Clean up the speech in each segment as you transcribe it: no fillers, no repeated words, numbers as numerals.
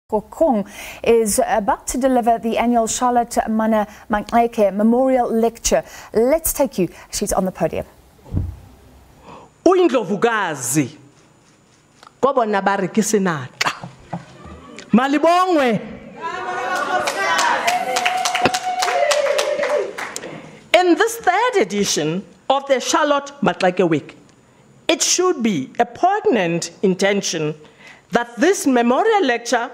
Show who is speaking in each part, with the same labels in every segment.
Speaker 1: Mokgokong is about to deliver the annual Charlotte Mannya-Maxeke Memorial Lecture. Let's take you. She's on the podium.
Speaker 2: Uyindlovukazi kobona barikisinatla malibongwe. In this third edition of the Charlotte Mannya-Maxeke Week, it should be a poignant intention that this memorial lecture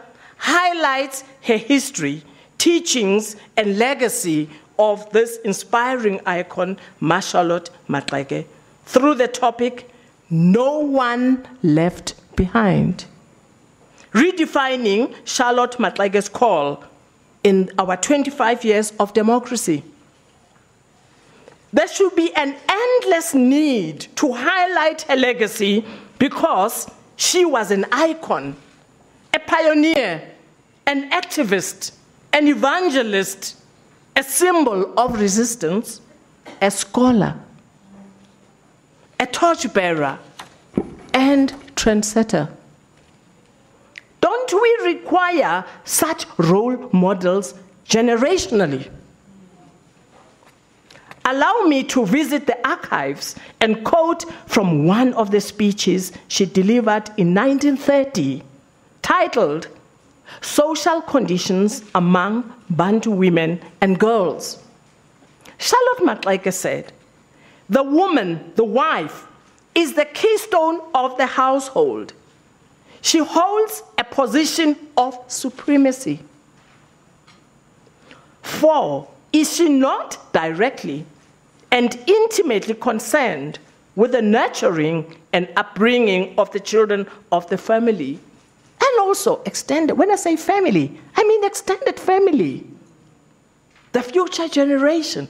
Speaker 2: highlights her history, teachings, and legacy of this inspiring icon, Charlotte Mannya-Maxeke, through the topic, No One Left Behind. Redefining Charlotte Mannya-Maxeke's call in our 25 years of democracy. There should be an endless need to highlight her legacy because she was an icon, a pioneer, an activist, an evangelist, a symbol of resistance, a scholar, a torchbearer, and trendsetter. Don't we require such role models generationally? Allow me to visit the archives and quote from one of the speeches she delivered in 1930, titled, Social Conditions Among Bantu Women and Girls. Charlotte Mannya-Maxeke said, the woman, the wife, is the keystone of the household. She holds a position of supremacy. For is she not directly and intimately concerned with the nurturing and upbringing of the children of the family? And also extended, when I say family, I mean extended family, the future generation.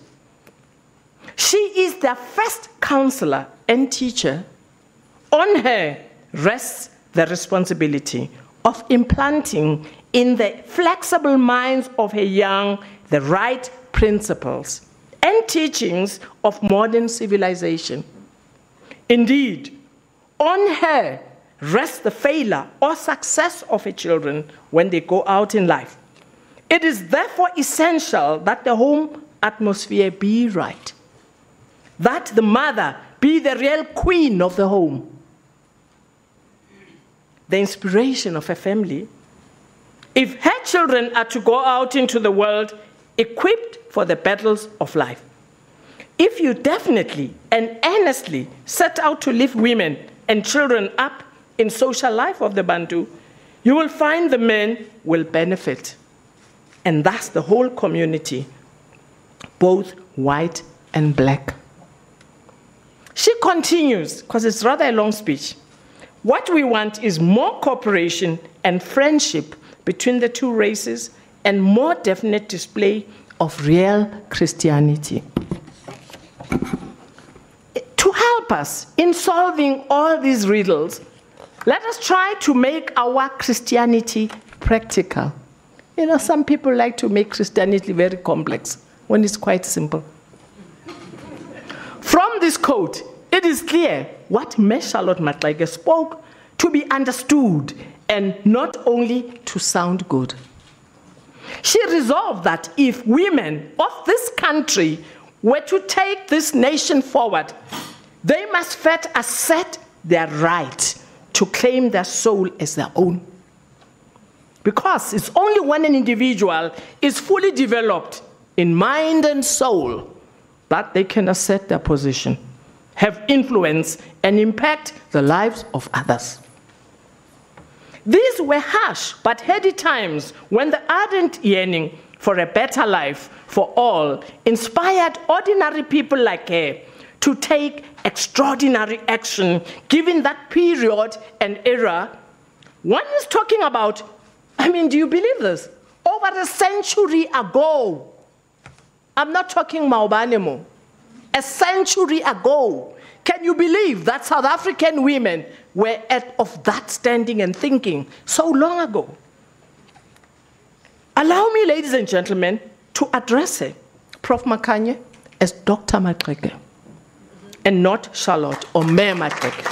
Speaker 2: She is their first counselor and teacher. On her rests the responsibility of implanting in the flexible minds of her young the right principles and teachings of modern civilization. Indeed, on her rests the failure or success of her children when they go out in life. It is therefore essential that the home atmosphere be right, that the mother be the real queen of the home, the inspiration of a family. If her children are to go out into the world equipped for the battles of life, if you definitely and earnestly set out to lift women and children up in social life of the Bantu, you will find the men will benefit, and thus the whole community, both white and black. She continues, because it's rather a long speech. What we want is more cooperation and friendship between the two races and more definite display of real Christianity. To help us in solving all these riddles, let us try to make our Christianity practical. You know, some people like to make Christianity very complex when it's quite simple. From this quote, it is clear what Charlotte Mannya-Maxeke spoke to be understood and not only to sound good. She resolved that if women of this country were to take this nation forward, they must first assert their right to claim their soul as their own. Because it's only when an individual is fully developed in mind and soul that they can assert their position, have influence, and impact the lives of others. These were harsh but heady times when the ardent yearning for a better life for all inspired ordinary people like her to take extraordinary action, given that period and era. One is talking about, do you believe this? Over a century ago. I'm not talking Maubanemo. A century ago. Can you believe that South African women were of that standing and thinking so long ago? Allow me, ladies and gentlemen, to address her, Prof. Makanye, as Dr. Mannya-Maxeke, and not Charlotte or Mayor Mannya-Maxeke.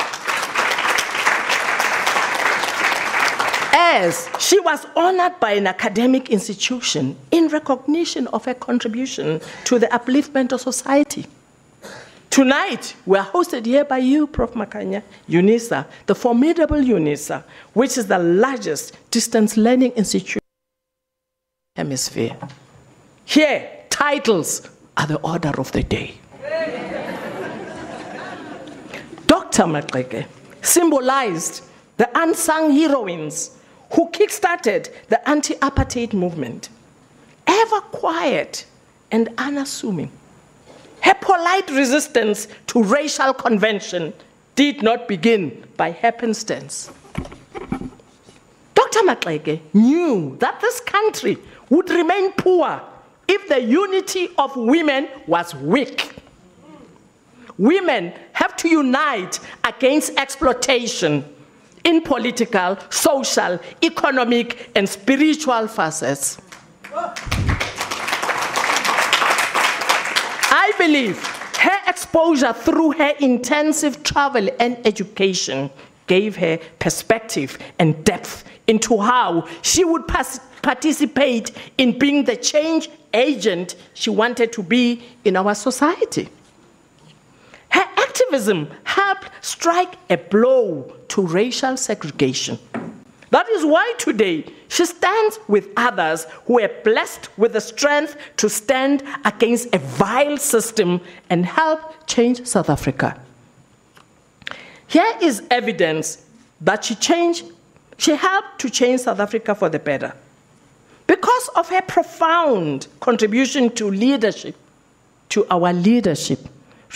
Speaker 2: Yes, she was honored by an academic institution in recognition of her contribution to the upliftment of society. Tonight, we are hosted here by you, Prof. Makanya, Unisa, the formidable Unisa, which is the largest distance learning institution in the hemisphere. Here, titles are the order of the day. Dr. Maxeke symbolized the unsung heroines who kickstarted the anti-apartheid movement. Ever quiet and unassuming, her polite resistance to racial convention did not begin by happenstance. Dr. Maxeke knew that this country would remain poor if the unity of women was weak. Women have to unite against exploitation in political, social, economic, and spiritual facets. I believe her exposure through her intensive travel and education gave her perspective and depth into how she would participate in being the change agent she wanted to be in our society. Her activism helped strike a blow to racial segregation. That is why today she stands with others who are blessed with the strength to stand against a vile system and help change South Africa. Here is evidence that she helped to change South Africa for the better. Because of her profound contribution to leadership, to our leadership.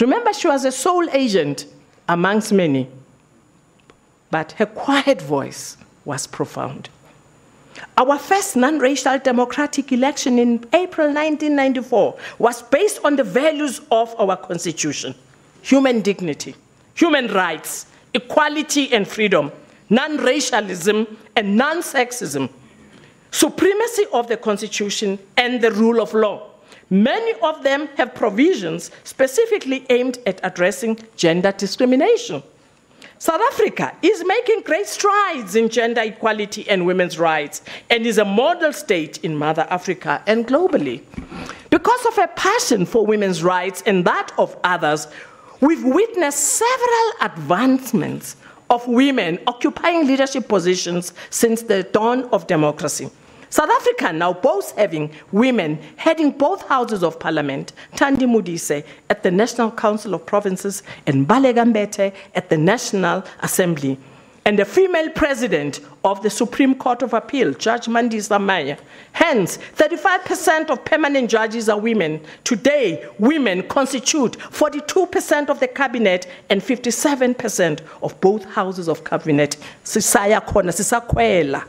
Speaker 2: Remember, she was a sole agent amongst many, but her quiet voice was profound. Our first non-racial democratic election in April 1994 was based on the values of our Constitution: human dignity, human rights, equality and freedom, non-racialism and non-sexism, supremacy of the Constitution and the rule of law. Many of them have provisions specifically aimed at addressing gender discrimination. South Africa is making great strides in gender equality and women's rights and is a model state in Mother Africa and globally. Because of her passion for women's rights and that of others, we've witnessed several advancements of women occupying leadership positions since the dawn of democracy. South Africa now boasts having women heading both houses of parliament, Thandi Modise at the National Council of Provinces and Baleka Mbete at the National Assembly, and a female president of the Supreme Court of Appeal, Judge Mandisa Maya. Hence, 35% of permanent judges are women. Today, women constitute 42% of the cabinet and 57% of both houses of cabinet. Sisaya kona, sisakwela.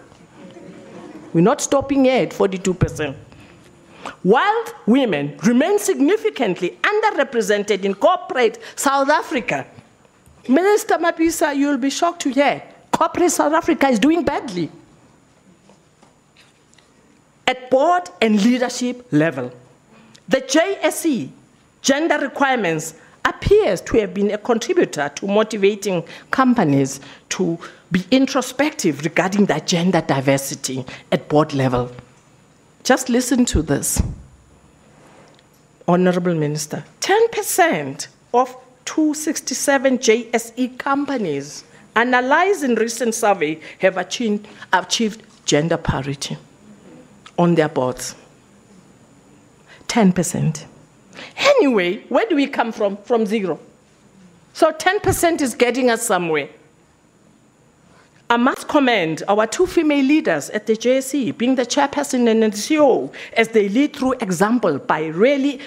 Speaker 2: We're not stopping here at 42%. While women remain significantly underrepresented in corporate South Africa, Minister Mapisa, you'll be shocked to hear, corporate South Africa is doing badly at board and leadership level. The JSE, gender requirements, appears to have been a contributor to motivating companies to be introspective regarding their gender diversity at board level. Just listen to this. Honorable Minister, 10% of 267 JSE companies analyzed in recent survey have achieved gender parity on their boards. 10%. Anyway, where do we come from? From zero. So 10% is getting us somewhere. I must commend our two female leaders at the JSE, being the chairperson and the CEO, as they lead through example by really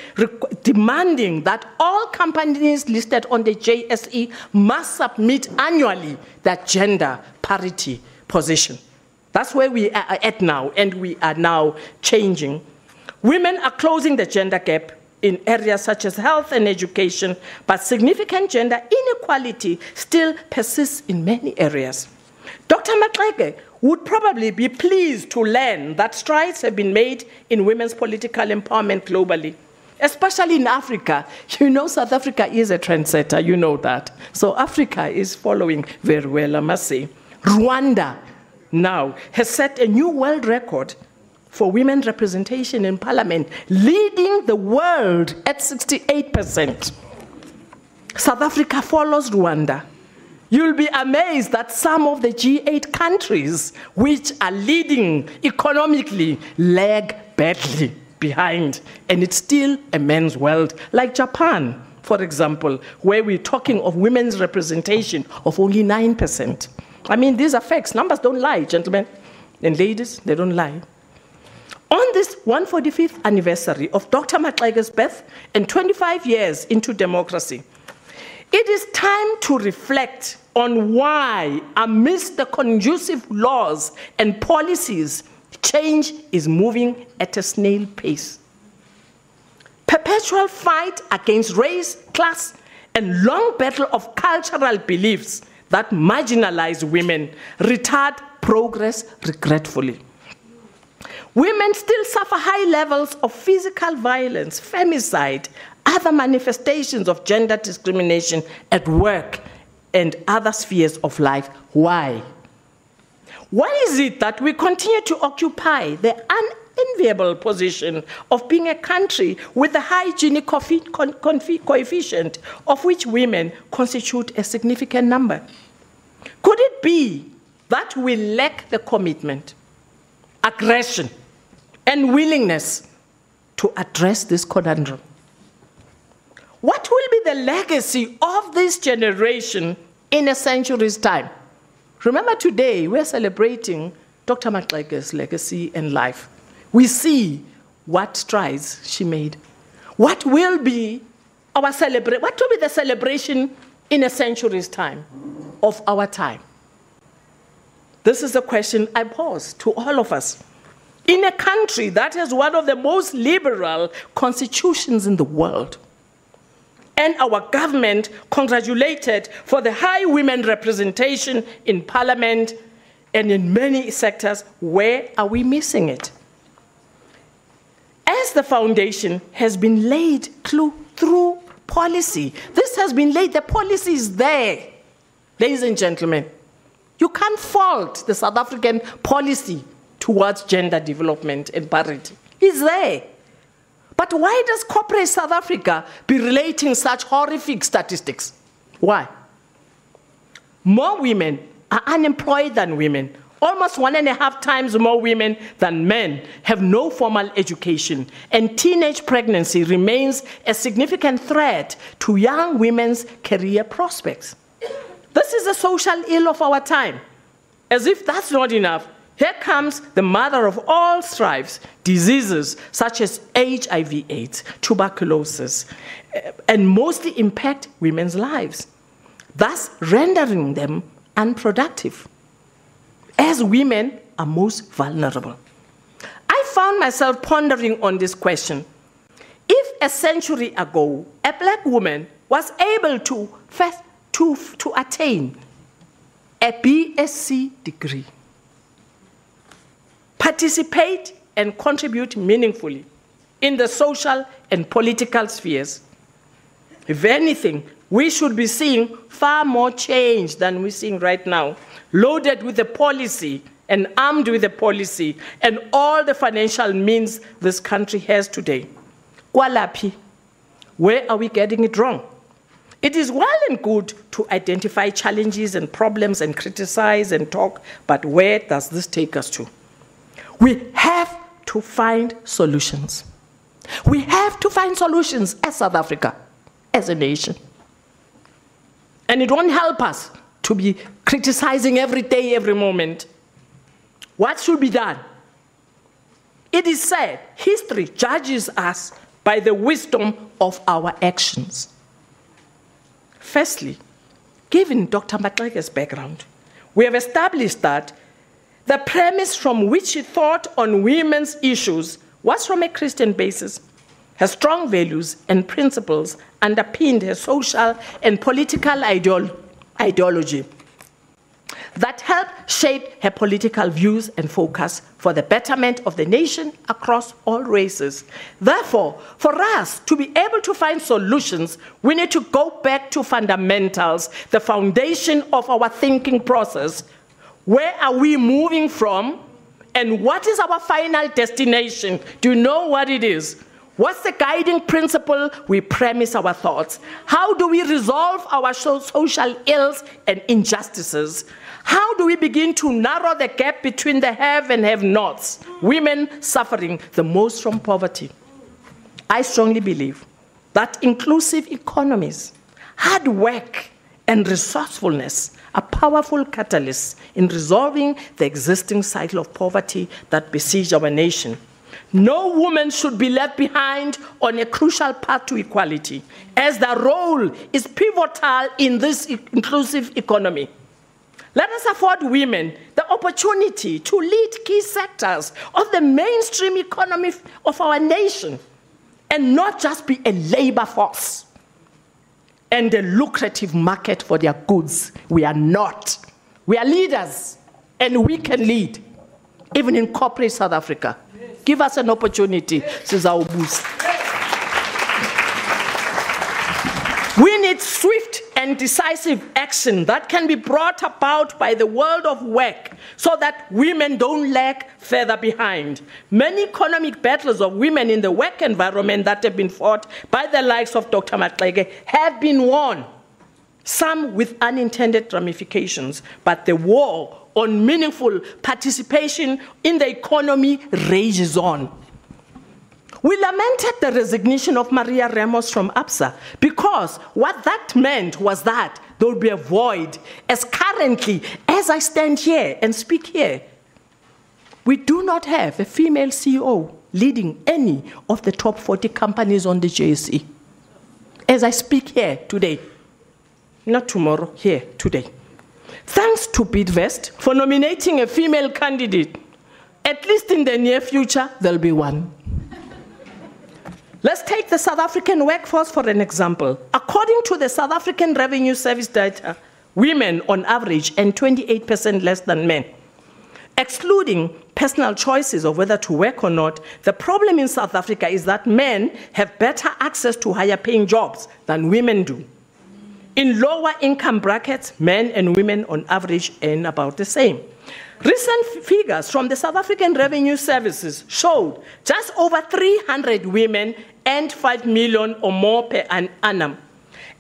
Speaker 2: demanding that all companies listed on the JSE must submit annually that gender parity position. That's where we are at now, and we are now changing. Women are closing the gender gap in areas such as health and education, but significant gender inequality still persists in many areas. Dr. Maxeke would probably be pleased to learn that strides have been made in women's political empowerment globally, especially in Africa. You know, South Africa is a trendsetter, you know that. So Africa is following very well, I must say. Rwanda now has set a new world record for women representation in parliament, leading the world at 68%. South Africa follows Rwanda. You'll be amazed that some of the G8 countries, which are leading economically, lag badly behind, and it's still a men's world, like Japan, for example, where we're talking of women's representation of only 9%. I mean, these are facts. Numbers don't lie, gentlemen and ladies, they don't lie. On this 145th anniversary of Dr. Maxeke's birth and 25 years into democracy, it is time to reflect on why, amidst the conducive laws and policies, change is moving at a snail pace. Perpetual fight against race, class, and long battle of cultural beliefs that marginalize women retard progress regretfully. Women still suffer high levels of physical violence, femicide, other manifestations of gender discrimination at work and other spheres of life. Why? Why is it that we continue to occupy the unenviable position of being a country with a high Gini coefficient, of which women constitute a significant number? Could it be that we lack the commitment, aggression, and willingness to address this conundrum? What will be the legacy of this generation in a century's time? Remember, today we're celebrating Dr. Maxeke's legacy and life. We see what strides she made. What will be our celebration? What will be the celebration in a century's time of our time? This is a question I pose to all of us. In a country that has one of the most liberal constitutions in the world, and our government congratulated for the high women representation in parliament and in many sectors, where are we missing it? As the foundation has been laid through policy, this has been laid, the policy is there. Ladies and gentlemen, you can't fault the South African policy towards gender development and parity. It's there. But why does corporate South Africa be relating such horrific statistics? Why? More women are unemployed than women. Almost 1.5 times more women than men have no formal education, and teenage pregnancy remains a significant threat to young women's career prospects. This is a social ill of our time. As if that's not enough, here comes the mother of all strifes, diseases such as HIV/AIDS, tuberculosis, and mostly impact women's lives, thus rendering them unproductive, as women are most vulnerable. I found myself pondering on this question. If a century ago, a black woman was able to attain a BSc degree, participate and contribute meaningfully in the social and political spheres, if anything, we should be seeing far more change than we're seeing right now, loaded with the policy and armed with the policy and all the financial means this country has today. Kwalapi, where are we getting it wrong? It is well and good to identify challenges and problems and criticize and talk, but where does this take us to? We have to find solutions. We have to find solutions as South Africa, as a nation. And it won't help us to be criticizing every day, every moment. What should be done? It is said, history judges us by the wisdom of our actions. Firstly, given Dr. Maxeke's background, we have established that the premise from which she thought on women's issues was from a Christian basis. Her strong values and principles underpinned her social and political ideology that helped shape her political views and focus for the betterment of the nation across all races. Therefore, for us to be able to find solutions, we need to go back to fundamentals, the foundation of our thinking process. Where are we moving from? And what is our final destination? Do you know what it is? What's the guiding principle we premise our thoughts? How do we resolve our social ills and injustices? How do we begin to narrow the gap between the have and have-nots, women suffering the most from poverty? I strongly believe that inclusive economies, hard work, and resourcefulness are powerful catalysts in resolving the existing cycle of poverty that besiege our nation. No woman should be left behind on a crucial path to equality, as their role is pivotal in this inclusive economy. Let us afford women the opportunity to lead key sectors of the mainstream economy of our nation, and not just be a labor force and a lucrative market for their goods. We are not. We are leaders, and we can lead, even in corporate South Africa. Give us an opportunity, Sizawubusa. We need swift and decisive action that can be brought about by the world of work so that women don't lag further behind. Many economic battles of women in the work environment that have been fought by the likes of Dr. Maxeke have been won, some with unintended ramifications, but the war on meaningful participation in the economy rages on. We lamented the resignation of Maria Ramos from ABSA because what that meant was that there would be a void, as currently, as I stand here and speak here, we do not have a female CEO leading any of the top 40 companies on the JSE. As I speak here today, not tomorrow, here today. Thanks to Bidvest for nominating a female candidate. At least in the near future, there'll be one. Let's take the South African workforce for an example. According to the South African Revenue Service data, women on average earn 28% less than men. Excluding personal choices of whether to work or not, the problem in South Africa is that men have better access to higher paying jobs than women do. In lower income brackets, men and women on average earn about the same. Recent figures from the South African Revenue Services showed just over 300 women earned 5 million or more per annum.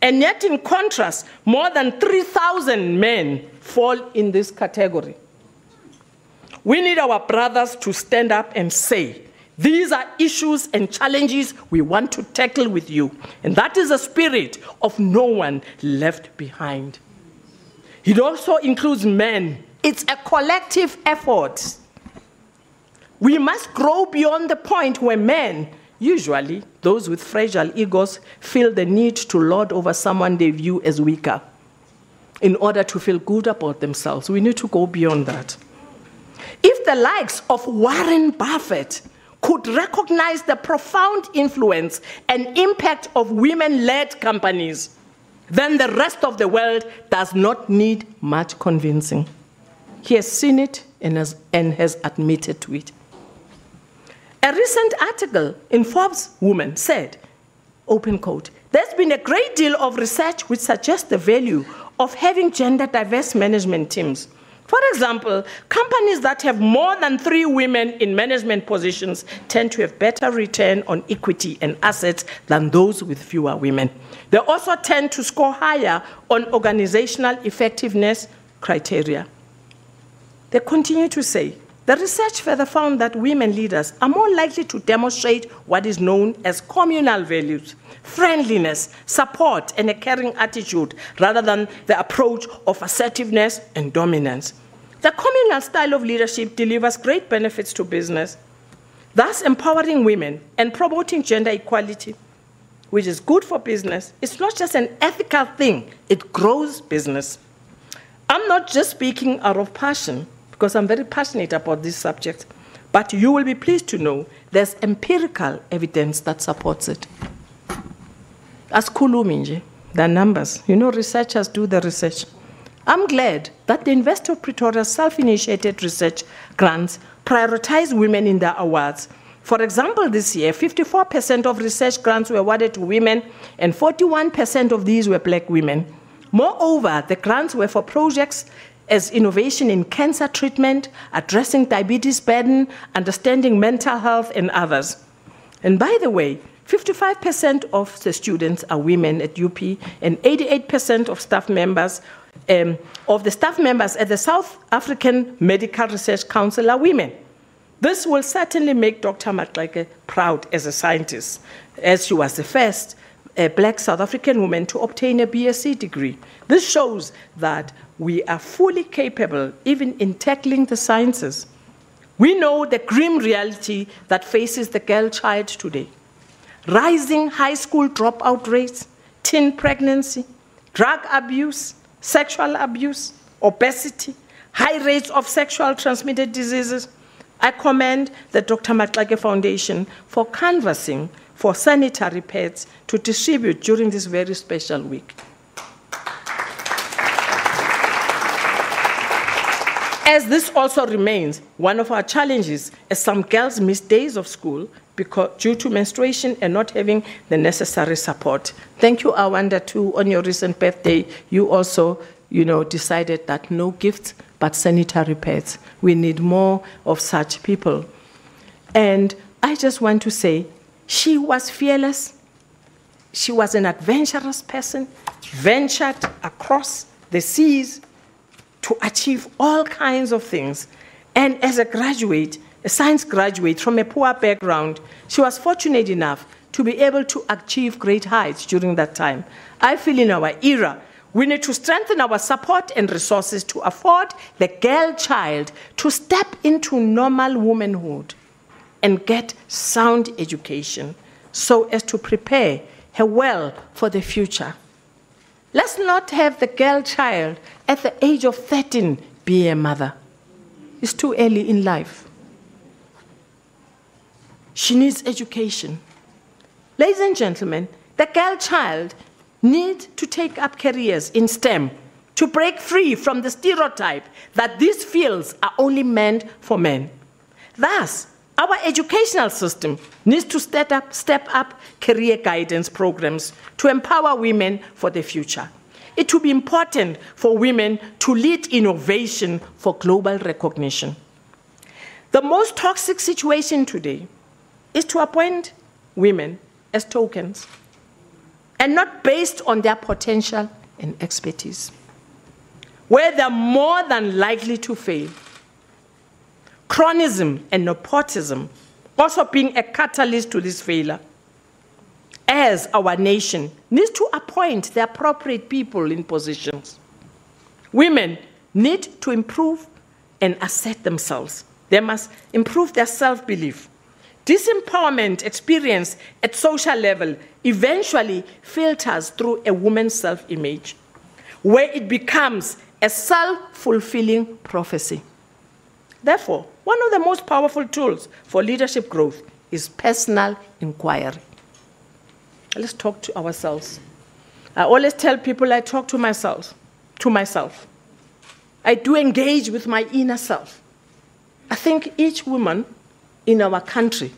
Speaker 2: And yet, in contrast, more than 3,000 men fall in this category. We need our brothers to stand up and say, these are issues and challenges we want to tackle with you. And that is the spirit of no one left behind. It also includes men. It's a collective effort. We must grow beyond the point where men, usually those with fragile egos, feel the need to lord over someone they view as weaker in order to feel good about themselves. We need to go beyond that. If the likes of Warren Buffett could recognize the profound influence and impact of women-led companies, then the rest of the world does not need much convincing. He has seen it and has admitted to it. A recent article in Forbes Woman said, open quote, there's been a great deal of research which suggests the value of having gender-diverse management teams. For example, companies that have more than 3 women in management positions tend to have better return on equity and assets than those with fewer women. They also tend to score higher on organizational effectiveness criteria. They continue to say, the research further found that women leaders are more likely to demonstrate what is known as communal values, friendliness, support, and a caring attitude, rather than the approach of assertiveness and dominance. The communal style of leadership delivers great benefits to business, thus empowering women and promoting gender equality, which is good for business. It's not just an ethical thing, it grows business. I'm not just speaking out of passion, because I'm very passionate about this subject, but you will be pleased to know there's empirical evidence that supports it. As Kuluminji, the numbers, researchers do the research. I'm glad that the University of Pretoria's self-initiated research grants prioritize women in their awards. For example, this year, 54% of research grants were awarded to women, and 41% of these were black women. Moreover, the grants were for projects as innovation in cancer treatment, addressing diabetes burden, understanding mental health, and others. And by the way, 55% of the students are women at UP, and 88% of staff members of the staff members at the South African Medical Research Council are women. This will certainly make Dr. Maxeke proud as a scientist, as she was the first black South African woman to obtain a BSc degree. This shows that we are fully capable, even in tackling the sciences. We know the grim reality that faces the girl child today. Rising high school dropout rates, teen pregnancy, drug abuse, sexual abuse, obesity, high rates of sexual transmitted diseases. I commend the Dr. Maxeke Foundation for canvassing for sanitary pads to distribute during this very special week. As this also remains one of our challenges, as some girls miss days of school due to menstruation and not having the necessary support. Thank you, Awanda, too. On your recent birthday, you also, decided that no gifts but sanitary pads. We need more of such people. And I just want to say, she was fearless. She was an adventurous person, ventured across the seas to achieve all kinds of things. And as a graduate, a science graduate from a poor background, she was fortunate enough to be able to achieve great heights during that time. I feel in our era, we need to strengthen our support and resources to afford the girl child to step into normal womanhood and get sound education so as to prepare her well for the future. Let's not have the girl child at the age of 13 be a mother. It's too early in life. She needs education. Ladies and gentlemen, the girl child needs to take up careers in STEM to break free from the stereotype that these fields are only meant for men. Thus, our educational system needs to step up career guidance programs to empower women for the future. It will be important for women to lead innovation for global recognition. The most toxic situation today is to appoint women as tokens and not based on their potential and expertise, where they're more than likely to fail. Chronism and nepotism also being a catalyst to this failure, as our nation needs to appoint the appropriate people in positions. Women need to improve and assert themselves. They must improve their self-belief. Disempowerment experience at social level eventually filters through a woman's self-image, where it becomes a self-fulfilling prophecy. Therefore, one of the most powerful tools for leadership growth is personal inquiry. Let's talk to ourselves. I always tell people I talk to myself. I do engage with my inner self. I think each woman in our country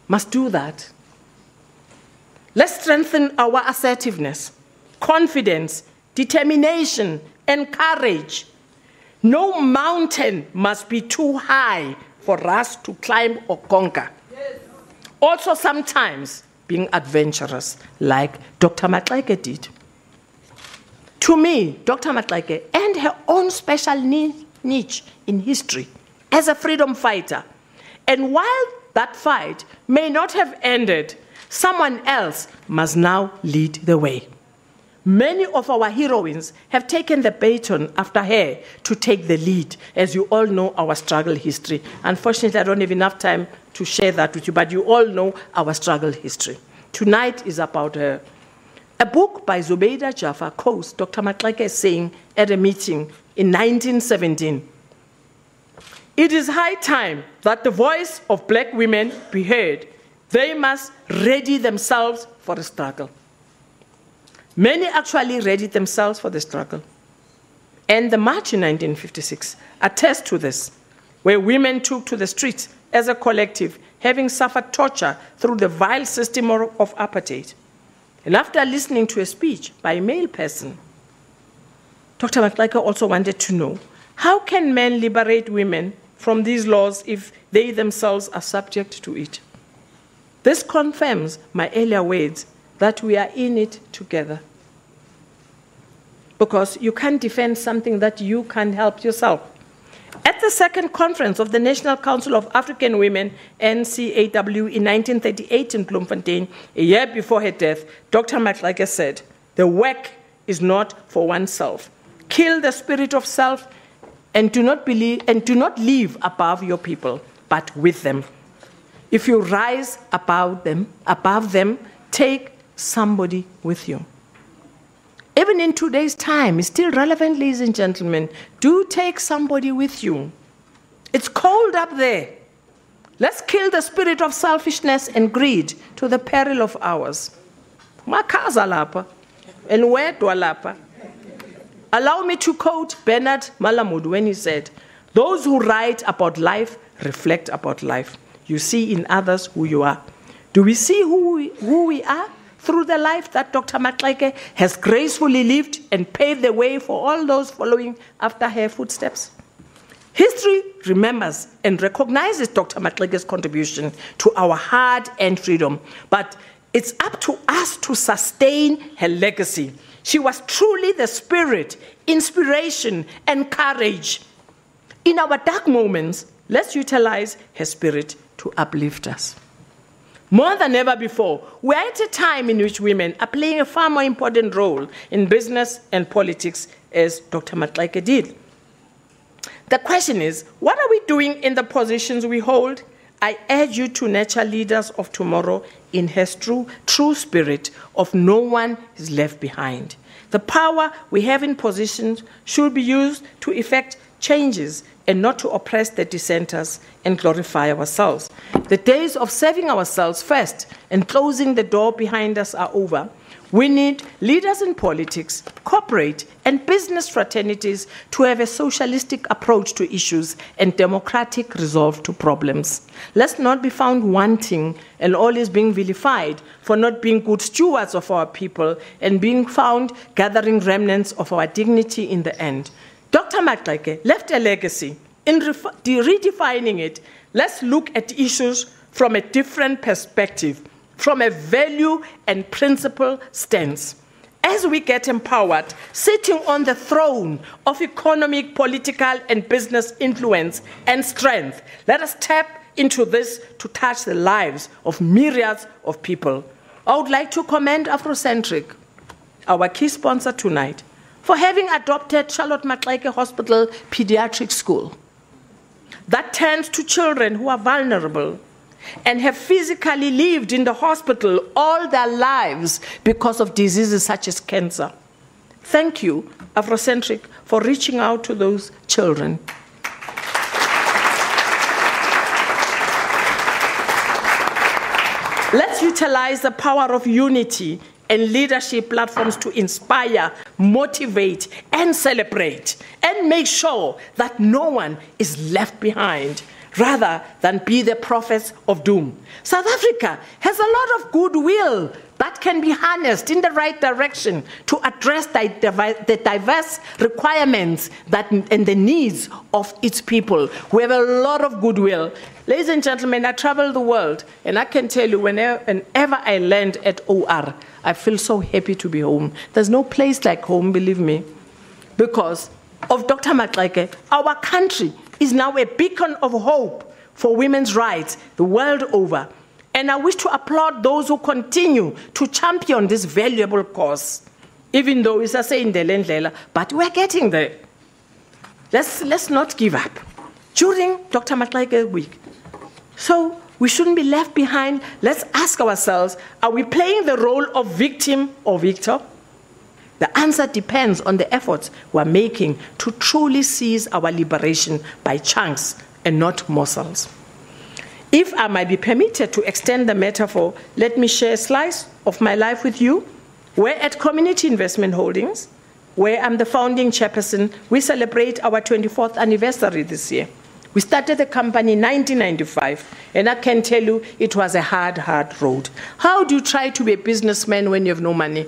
Speaker 2: must do that. Let's strengthen our assertiveness, confidence, determination, and courage. No mountain must be too high for us to climb or conquer. Yes. Also sometimes being adventurous, like Dr. Maxeke did. To me, Dr. Maxeke earned her own special niche in history as a freedom fighter. And while that fight may not have ended, someone else must now lead the way. Many of our heroines have taken the baton after her to take the lead, as you all know our struggle history. Unfortunately, I don't have enough time to share that with you, but you all know our struggle history. Tonight is about her. A book by Zubeida Jaffa quotes Dr. Maxeke saying at a meeting in 1917, "It is high time that the voice of black women be heard. They must ready themselves for the struggle." Many actually readied themselves for the struggle. And the march in 1956 attests to this, where women took to the streets as a collective, having suffered torture through the vile system of apartheid. And after listening to a speech by a male person, Dr. Maxeke also wanted to know How can men liberate women from these laws if they themselves are subject to it? This confirms my earlier words that we are in it together. Because you can't defend something that you can't help yourself. At the second conference of the National Council of African Women, NCAW, in 1938 in Bloemfontein, a year before her death, Dr. Maxeke said, "The work is not for oneself. Kill the spirit of self and do not live above your people, but with them. If you rise above them, take somebody with you." Even in today's time, it's still relevant, ladies and gentlemen. Do take somebody with you. It's cold up there. Let's kill the spirit of selfishness and greed to the peril of ours. Makaza lapa, and wedwa lapa. Allow me to quote Bernard Malamud when he said, "Those who write about life reflect about life. You see in others who you are." Do we see who we are through the life that Dr. Maxeke has gracefully lived and paved the way for all those following after her footsteps? History remembers and recognizes Dr. Maxeke's contribution to our hard-earned freedom, but it's up to us to sustain her legacy. She was truly the spirit, inspiration, and courage. In our dark moments, let's utilize her spirit to uplift us. More than ever before, we are at a time in which women are playing a far more important role in business and politics, as Dr. Maxeke did. The question is, what are we doing in the positions we hold? I urge you to nurture leaders of tomorrow in her true spirit of no one is left behind. The power we have in positions should be used to effect changes and not to oppress the dissenters and glorify ourselves. The days of serving ourselves first and closing the door behind us are over. We need leaders in politics, corporate, and business fraternities to have a socialistic approach to issues and democratic resolve to problems. Let's not be found wanting and always being vilified for not being good stewards of our people and being found gathering remnants of our dignity in the end. Dr. Maxeke left a legacy. In redefining it, let's look at issues from a different perspective, from a value and principle stance. As we get empowered, sitting on the throne of economic, political, and business influence and strength, let us tap into this to touch the lives of myriads of people. I would like to commend Afrocentric, our key sponsor tonight, for having adopted Charlotte Mannya-Maxeke Hospital Pediatric School that tends to children who are vulnerable and have physically lived in the hospital all their lives because of diseases such as cancer. Thank you, Afrocentric, for reaching out to those children. Let's utilize the power of unity and leadership platforms to inspire, motivate, and celebrate, and make sure that no one is left behind, rather than be the prophets of doom. South Africa has a lot of goodwill that can be harnessed in the right direction to address the diverse requirements and the needs of its people. We have a lot of goodwill. Ladies and gentlemen, I travel the world, and I can tell you whenever I land at OR, I feel so happy to be home. There's no place like home, believe me. Because of Dr. Maxeke, our country is now a beacon of hope for women's rights the world over. And I wish to applaud those who continue to champion this valuable cause, even though it's a saying Ndlela, but we're getting there. Let's not give up. During Dr. Maxeke week, so we shouldn't be left behind. Let's ask ourselves, are we playing the role of victim or victor? The answer depends on the efforts we're making to truly seize our liberation by chunks and not morsels. If I might be permitted to extend the metaphor, let me share a slice of my life with you. We're at Community Investment Holdings, where I'm the founding chairperson. We celebrate our 24th anniversary this year. We started the company in 1995, and I can tell you it was a hard road. How do you try to be a businessman when you have no money?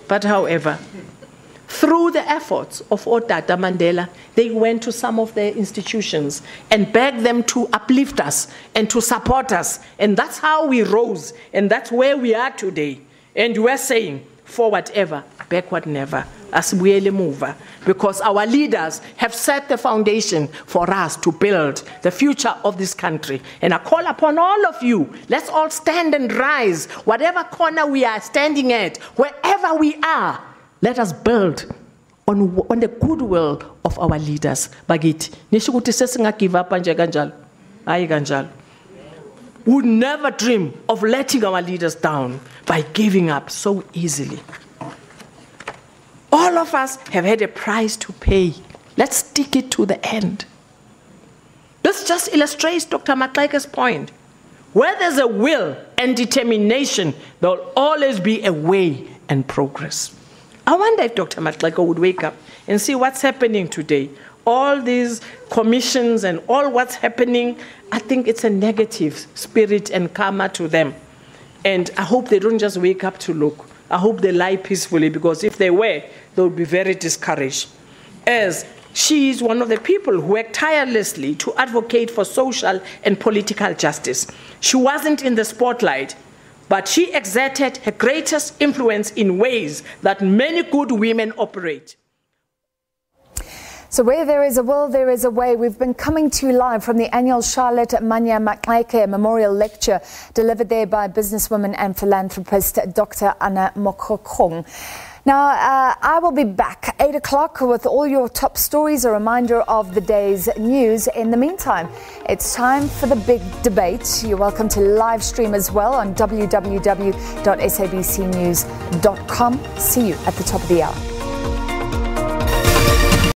Speaker 2: But however, through the efforts of Otata Mandela, they went to some of their institutions and begged them to uplift us and to support us. And that's how we rose. And that's where we are today. And we're saying, forward ever, backward never, as we move. Because our leaders have set the foundation for us to build the future of this country. And I call upon all of you, let's all stand and rise, whatever corner we are standing at, wherever we are, let us build on the goodwill of our leaders. Bagithi, nisho ukuthi sesinga give up nje kanjalo. Hayi kanjalo. We would never dream of letting our leaders down by giving up so easily. All of us have had a price to pay. Let's stick it to the end. This just illustrates Dr. Maxeke's point. Where there's a will and determination, there will always be a way and progress. I wonder if Dr. Maxeke would wake up and see what's happening today. All these commissions and all what's happening, I think it's a negative spirit and karma to them. And I hope they don't just wake up to look. I hope they lie peacefully, because if they were, they would be very discouraged. As she is one of the people who worked tirelessly to advocate for social and political justice. She wasn't in the spotlight, but she exerted her greatest influence in ways that many good women operate.
Speaker 1: So where there is a will, there is a way. We've been coming to you live from the annual Charlotte Mannya-Maxeke Memorial Lecture delivered there by businesswoman and philanthropist Dr. Mokgokong. Now, I will be back 8 o'clock with all your top stories, a reminder of the day's news. In the meantime, it's time for the big debate. You're welcome to live stream as well on www.sabcnews.com. See you at the top of the hour.